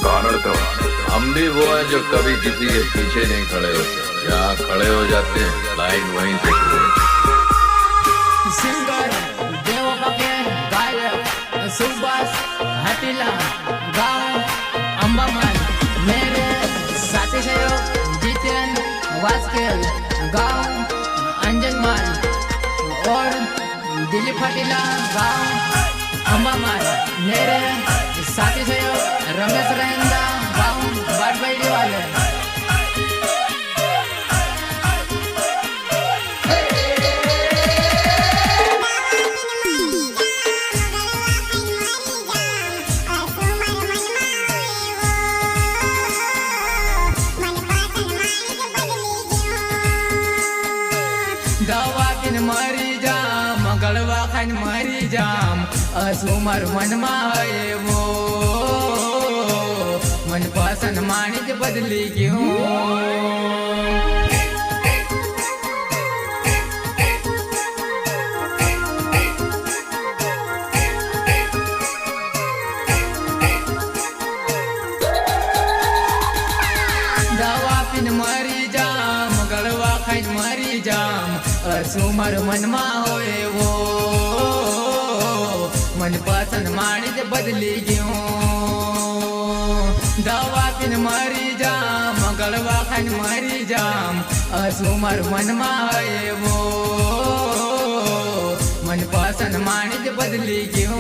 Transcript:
कारण तो हम भी वो हैं जो कभी किसी के पीछे नहीं खड़े होते, जहाँ खड़े हो जाते हैं लाइन वहीं से शुरू होती। सिंगर देवपके गायक सुभाष हटीला गांव अंबामान मेरे साथी सहयोग जितेंद्र वास्केल गांव अंजनमान और दिलीप हटीला गांव अंबामान मेरे साथी सहयोग रमेश रहेंदा गांव बाटबैडी वाले। दवा किन मरी जाम गलवा खान मरी जाम असुमर मन माए वो मन पसंद मानी के बदली क्यों। दवा पिन मरी जाम गलवा खान मरी जाम असुमर मन मा होए वो मन पसंद मानी के बदली क्यों। दवा पिन मरी जाम गलवा खान मरी जाम असुमर मन मा होए वो मन पसंद मानी के बदली क्यों।